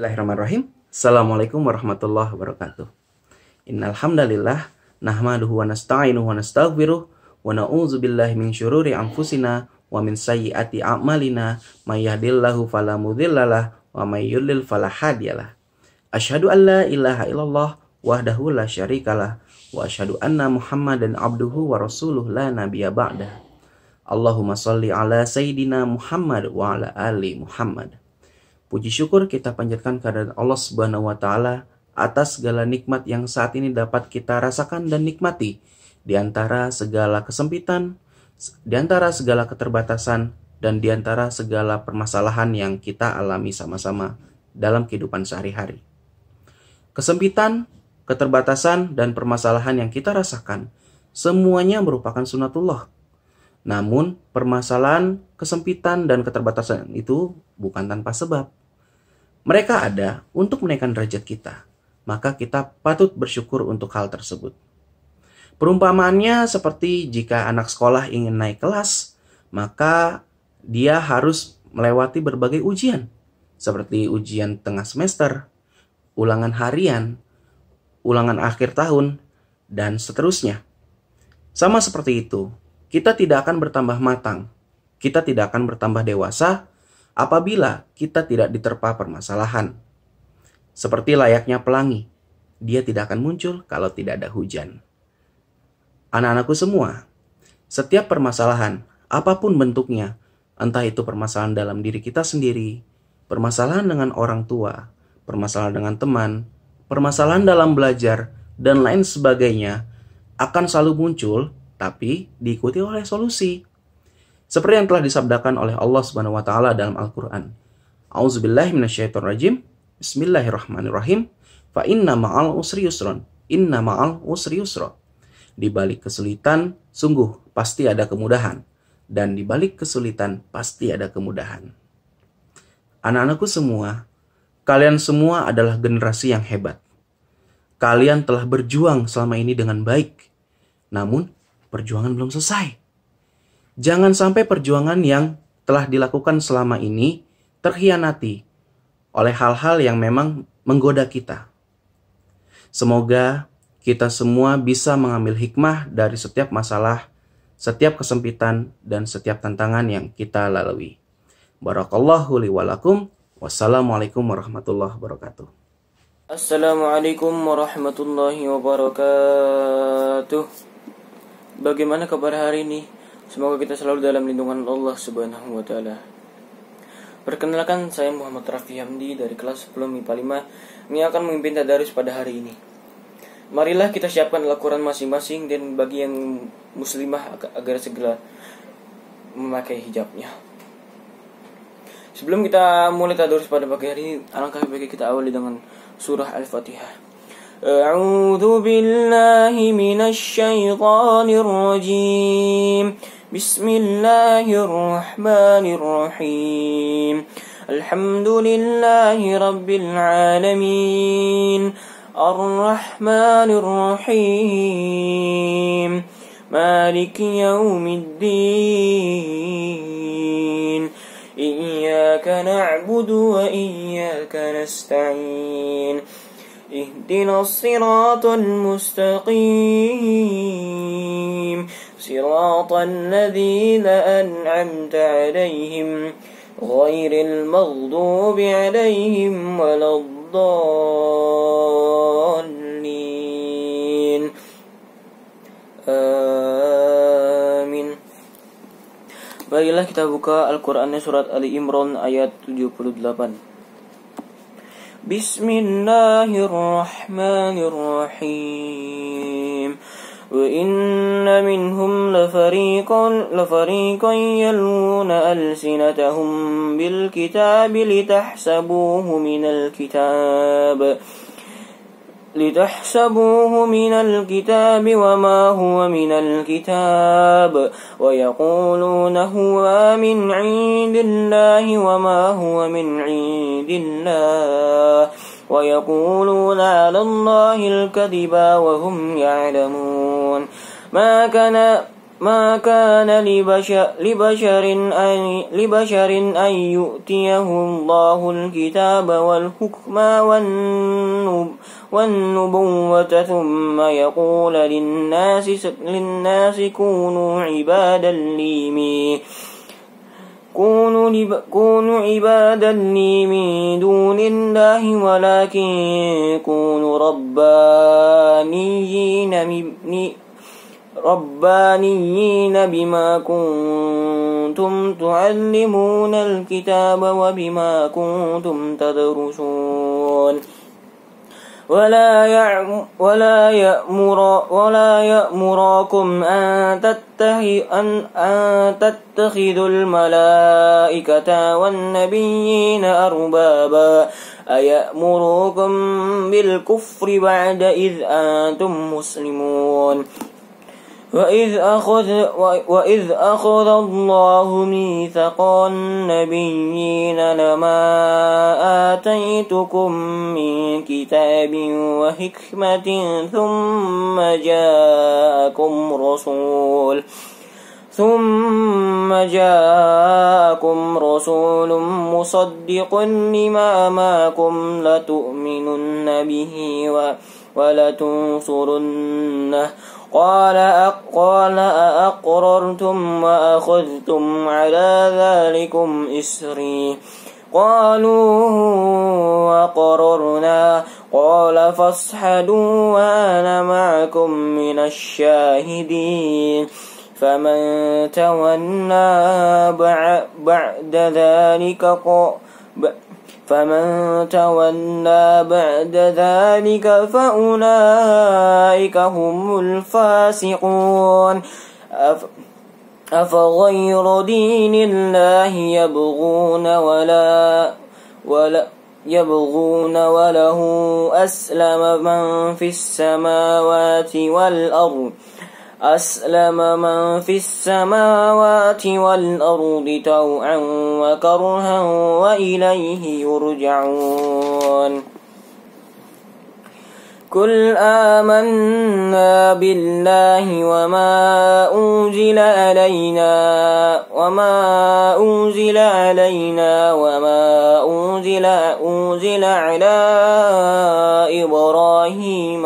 Bismillahirrahmanirrahim. Assalamualaikum warahmatullahi wabarakatuh. Innal hamdalillah nahmaduhu wa nasta'inuhu wa nastaghfiruh wa na'udzu billahi min syururi anfusina wa min sayyiati a'malina may yahdihillahu fala mudhillalah wa may yudlil fala hadiyalah. Asyhadu an la ilaha illallah wahdahu la syarikalah wa asyhadu anna Muhammadan abduhu wa rasuluh la nabiyya ba'dah. Allahumma shalli ala sayyidina Muhammad wa ala ali Muhammad. Puji syukur kita panjatkan kehadirat Allah Subhanahu wa taala atas segala nikmat yang saat ini dapat kita rasakan dan nikmati di antara segala kesempitan, di antara segala keterbatasan, dan di antara segala permasalahan yang kita alami sama-sama dalam kehidupan sehari-hari. Kesempitan, keterbatasan, dan permasalahan yang kita rasakan semuanya merupakan sunatullah. Namun, permasalahan, kesempitan, dan keterbatasan itu bukan tanpa sebab. Mereka ada untuk menaikkan derajat kita, maka kita patut bersyukur untuk hal tersebut. Perumpamaannya seperti jika anak sekolah ingin naik kelas, maka dia harus melewati berbagai ujian, seperti ujian tengah semester, ulangan harian, ulangan akhir tahun, dan seterusnya. Sama seperti itu, kita tidak akan bertambah matang, kita tidak akan bertambah dewasa apabila kita tidak diterpa permasalahan. Seperti layaknya pelangi, dia tidak akan muncul kalau tidak ada hujan. Anak-anakku semua, setiap permasalahan, apapun bentuknya, entah itu permasalahan dalam diri kita sendiri, permasalahan dengan orang tua, permasalahan dengan teman, permasalahan dalam belajar, dan lain sebagainya, akan selalu muncul tapi diikuti oleh solusi. Seperti yang telah disabdakan oleh Allah Subhanahu wa taala dalam Al-Qur'an. A'udzubillahi minasyaitonirrajim. Bismillahirrahmanirrahim. Fa inna ma'al usri yusron. Inna ma'al usri yusra. Di balik kesulitan sungguh pasti ada kemudahan, dan di balik kesulitan pasti ada kemudahan. Anak-anakku semua, kalian semua adalah generasi yang hebat. Kalian telah berjuang selama ini dengan baik. Namun perjuangan belum selesai. Jangan sampai perjuangan yang telah dilakukan selama ini terkhianati oleh hal-hal yang memang menggoda kita. Semoga kita semua bisa mengambil hikmah dari setiap masalah, setiap kesempitan, dan setiap tantangan yang kita lalui. Barakallahu li walakum. Wassalamualaikum warahmatullahi wabarakatuh. Assalamualaikum warahmatullahi wabarakatuh. Bagaimana kabar hari ini? Semoga kita selalu dalam lindungan Allah Subhanahu wa taala. Perkenalkan, saya Muhammad Raffi Hamdi dari kelas 10 MIPA 5 yang akan memimpin tadarus pada hari ini. Marilah kita siapkan Al-Quran masing-masing, dan bagi yang muslimah agar segera memakai hijabnya. Sebelum kita mulai tadarus pada pagi hari ini, alangkah baiknya kita awali dengan surah Al-Fatihah. A'udzu billahi minasy syaithanir rajim. Bismillahirrahmanirrahim. Alhamdulillahi rabbil alamin. Ar-Rahmanir Rahim. Maliki yaumiddin. Iyyaka na'budu wa iyyaka nasta'in. Ihdinas siratal mustaqim. Siratal ladzina an'amta 'alaihim ghairil maghdubi 'alaihim waladdallin. Amin. Baiklah, kita buka Al-Qur'annya surat Ali Imran ayat 78. Bismillahirrahmanirrahim. Wa inna minhum lafariqan yalwuna alsinatahum bil kitabi litahsabuhu minal kitab من الكتاب وما هو من الكتاب ويقولون هو من عند الله وما هو من عند الله ويقولون على الله الكذب وهم يعلمون ما كان ما كان لبشر أن يؤتيه الله الكتاب والحكم والنبوة ثم يقول للناس كونوا عبادا لي من دون الله ولكن كونوا ربانيين بما كنتم تعلمون الكتاب وبما كنتم تدرسون ولا يأمركم أن تتخذوا الملائكة والنبيين أربابا أيأمركم بالكفر بعد إذ أنتم مسلمون وإذ أخذ الله ميثاق النبيين لما آتيتكم من كتاب وحكمة ثم جاءكم رسول مصدق لما معكم لتؤمنن به ولتنصرنه قال أأقررتم وأخذتم على ذلكم إسري قالوا أقررنا قال فاشهدوا وأنا معكم من الشاهدين فمن تولى بعد ذلك فأولئك هم الفاسقون أفغير دين الله يبغون وله أسلم من في السماوات والأرض طوعا وكرها وإليه يرجعون قل آمنا بالله وما أنزل علينا وما أنزل على إبراهيم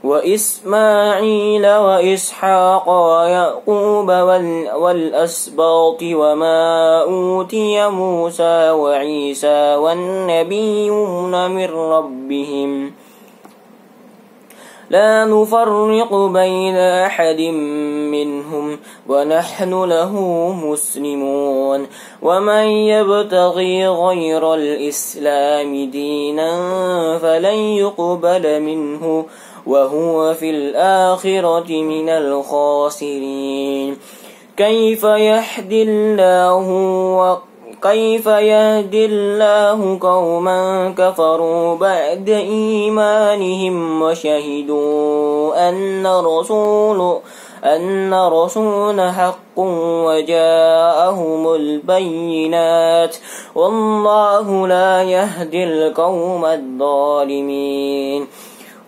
وإسماعيل وإسحاق ويعقوب والأسباط وما أوتي موسى وعيسى والنبيون من ربهم لا نفرق بين أحد منهم ونحن له مسلمون ومن يبتغي غير الإسلام دينا فلن يقبل منه وهو في الآخرة من الخاسرين كيف يهدي الله قوما كفروا بعد إيمانهم وشهدوا أن رسول حق وجاءهم البينات والله لا يهدي القوم الظالمين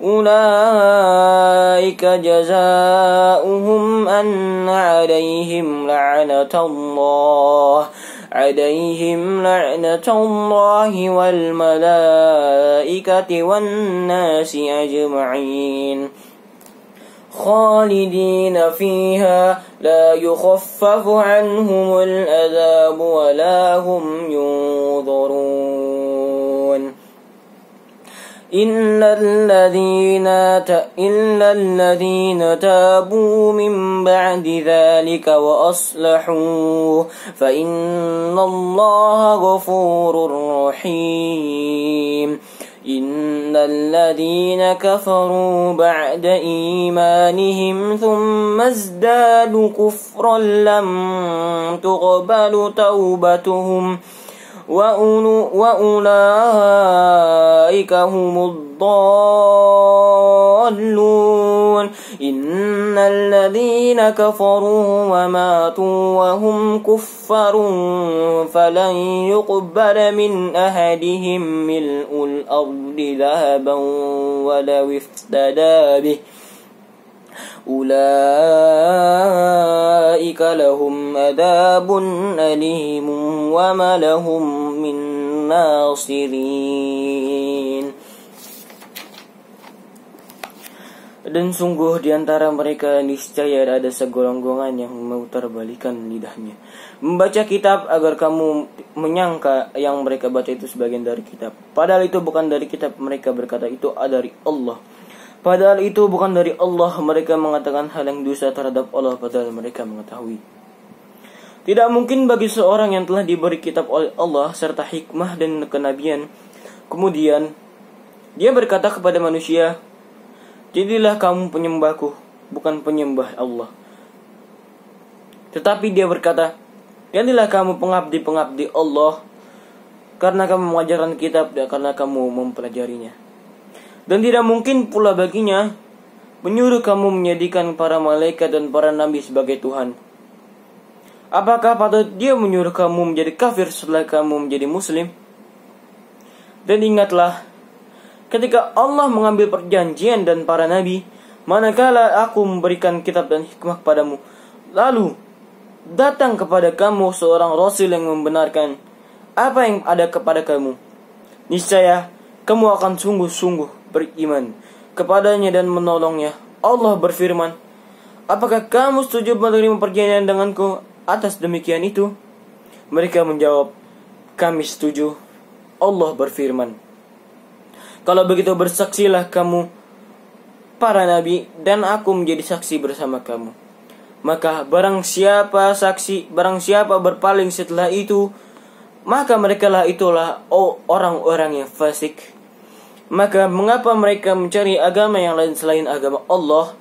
أولئك جزاؤهم أن عليهم لعنة الله والملائكة والناس أجمعين خالدين فيها لا يخفف عنهم العذاب ولا هم ينظرون إلا الذين تابوا من بعد ذلك وأصلحوا فإن الله غفور رحيم إن الذين كفروا بعد إيمانهم ثم ازدادوا كفرا لم تقبل توبتهم وأولئك هم الضالون إن الذين كفروا وماتوا وهم كفار فلن يقبل من أحدهم ملء الأرض ذهبا ولو افتدى به أولئك لهم عذاب أليم وما لهم من ناصرين. Dan sungguh di antara mereka niscaya ada segolongan yang memutarbalikkan lidahnya, membaca kitab agar kamu menyangka yang mereka baca itu sebagian dari kitab, padahal itu bukan dari kitab. Mereka berkata itu dari Allah, padahal itu bukan dari Allah. Mereka mengatakan hal yang dosa terhadap Allah, padahal mereka mengetahui. Tidak mungkin bagi seorang yang telah diberi kitab oleh Allah serta hikmah dan kenabian, kemudian dia berkata kepada manusia, jadilah kamu penyembahku, bukan penyembah Allah. Tetapi dia berkata, jadilah kamu pengabdi-pengabdi Allah, karena kamu mengajarkan kitab dan karena kamu mempelajarinya. Dan tidak mungkin pula baginya menyuruh kamu menjadikan para malaikat dan para nabi sebagai Tuhan. Apakah patut dia menyuruh kamu menjadi kafir setelah kamu menjadi muslim? Dan ingatlah, ketika Allah mengambil perjanjian dan para nabi, manakala aku memberikan kitab dan hikmah kepadamu, lalu datang kepada kamu seorang rasul yang membenarkan apa yang ada kepada kamu, niscaya kamu akan sungguh-sungguh beriman kepadanya dan menolongnya. Allah berfirman, apakah kamu setuju menerima perjanjian denganku atas demikian itu? Mereka menjawab, kami setuju. Allah berfirman, kalau begitu bersaksilah kamu para nabi dan aku menjadi saksi bersama kamu. Maka barang siapa berpaling setelah itu, maka merekalah itulah orang-orang yang fasik. Maka mengapa mereka mencari agama yang lain selain agama Allah,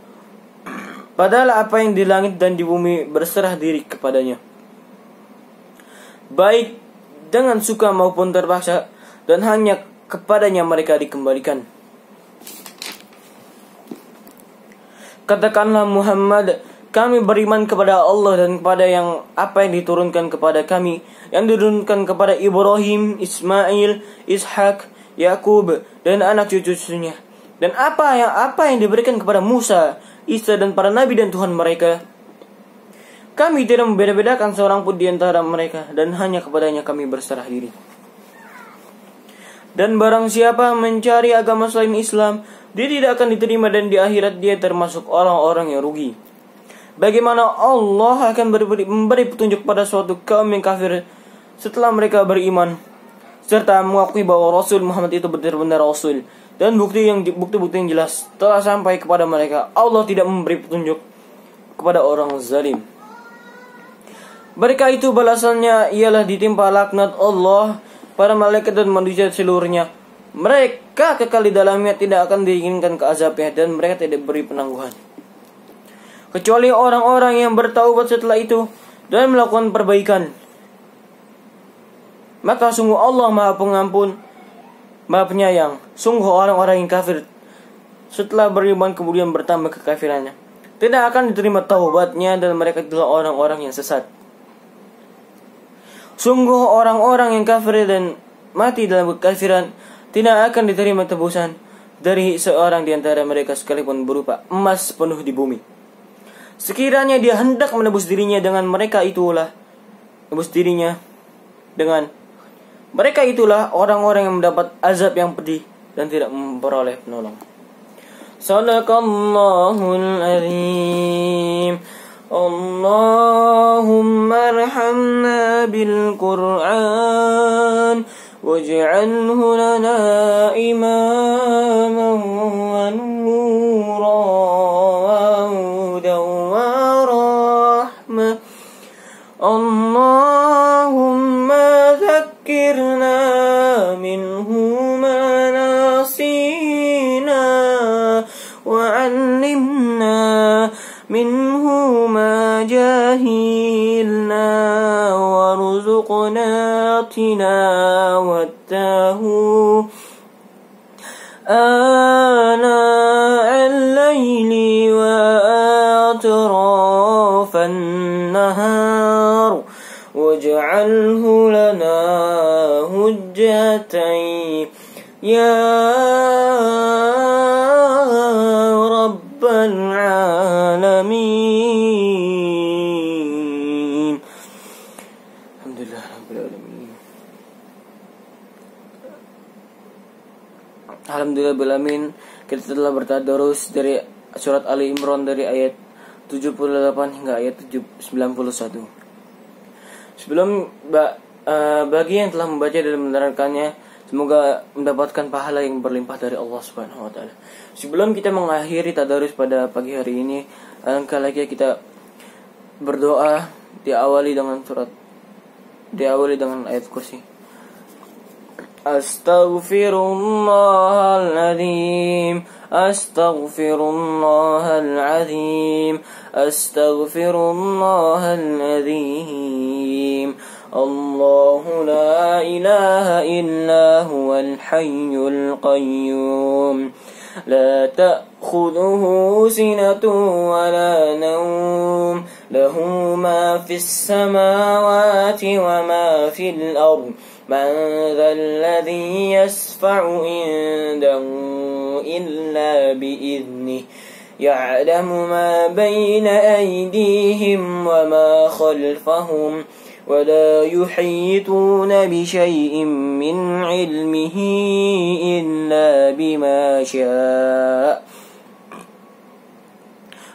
padahal apa yang di langit dan di bumi berserah diri kepadanya, baik dengan suka maupun terpaksa, dan hanya kepadanya mereka dikembalikan. Katakanlah Muhammad, kami beriman kepada Allah dan kepada apa yang diturunkan kepada kami, yang diturunkan kepada Ibrahim, Ismail, Ishak, Yakub dan anak cucu-cucunya, dan apa yang diberikan kepada Musa, Isa dan para nabi dan Tuhan mereka. Kami tidak membeda-bedakan seorang pun di antara mereka, dan hanya kepadanya kami berserah diri. Dan barang siapa mencari agama selain Islam, dia tidak akan diterima, dan di akhirat dia termasuk orang-orang yang rugi. Bagaimana Allah akan memberi petunjuk pada suatu kaum yang kafir setelah mereka beriman, serta mengakui bahwa Rasul Muhammad itu benar-benar Rasul, dan bukti yang jelas telah sampai kepada mereka. Allah tidak memberi petunjuk kepada orang zalim. Mereka itu balasannya ialah ditimpa laknat Allah, para malaikat dan manusia seluruhnya. Mereka kekal di dalamnya, tidak akan diinginkan ke azabnya, dan mereka tidak beri penangguhan, kecuali orang-orang yang bertaubat setelah itu dan melakukan perbaikan. Maka sungguh Allah Maha Pengampun, Maha Penyayang. Sungguh orang-orang yang kafir setelah beriman kemudian bertambah kekafirannya, tidak akan diterima taubatnya, dan mereka adalah orang-orang yang sesat. Sungguh orang-orang yang kafir dan mati dalam kekafiran tidak akan diterima tebusan dari seorang di antara mereka sekalipun berupa emas penuh di bumi. Sekiranya dia hendak menebus dirinya dengan mereka itulah orang-orang yang mendapat azab yang pedih dan tidak memperoleh penolong. Sadaqallahul azim. Allahumma arhamna bil Qur'an waj'alhu lana imaman wa nuran wa hudan wa rahmah. Allahumma dhakkirna minhu ma nasina wa 'allimna minhu ma jahilna warzuqna tilawatahu ana al-layli wa atrafan nahar waj'alhu lana hujjatan ya rabbal alamin. العالمين. الحمد لله رب العالمين. Alhamdulillah belamin. Kita telah bertadarus dari surat Ali Imran dari ayat 78 hingga ayat 91. Sebelum bagi yang telah membaca dan menerangkannya, semoga mendapatkan pahala yang berlimpah dari Allah Subhanahu wa taala. Sebelum kita mengakhiri tadarus pada pagi hari ini, alangkah lagi kita berdoa diawali dengan ayat kursi. Astaghfirullahaladzim, astaghfirullahaladzim, astaghfirullahaladzim. Allahu la ilaha illa huwal hayyul qayyum. La ta'khudhuhu sinatun wa la nawm. Lahu ma fis samawati wa ma fil ardh. من ذا الذي يشفع عنده إلا بإذنه يعلم ما بين أيديهم وما خلفهم ولا يحيطون بشيء من علمه إلا بما شاء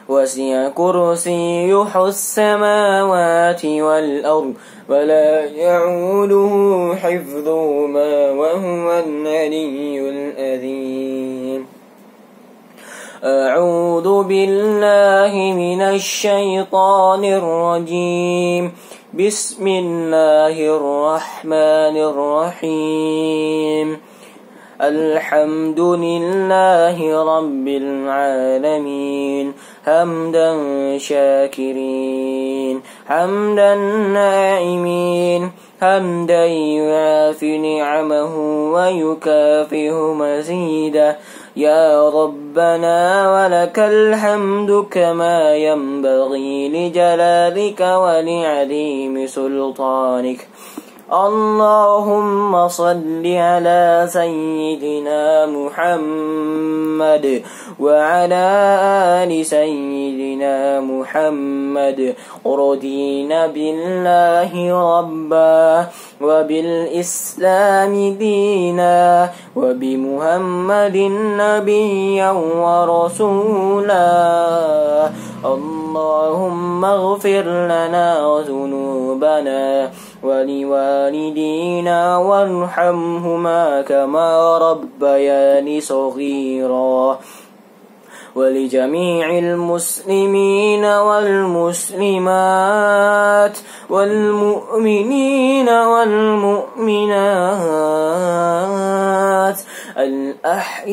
وسع كرسيه السماوات والأرض ولا يعوده حفظهما وهو العلي العظيم. أعوذ بالله من الشيطان الرجيم. بسم الله الرحمن الرحيم. الحمد لله رب العالمين حمدا شاكرين حمدا ناعمين حمدا يوافي نعمه ويكافئ مزيدا. يا ربنا ولك الحمد كما ينبغي لجلالك ولعظيم سلطانك. اللهم صل على سيدنا محمد وعلى آل سيدنا محمد. رضينا بالله ربا وبالإسلام دينا وبمحمد نبيا ورسولا. اللهم اغفر لنا ذنوبنا ولوالدينا وارحمهما كما ربياني صغيرا. ولجميع المسلمين والمسلمات والمؤمنين والمؤمنات الأحياء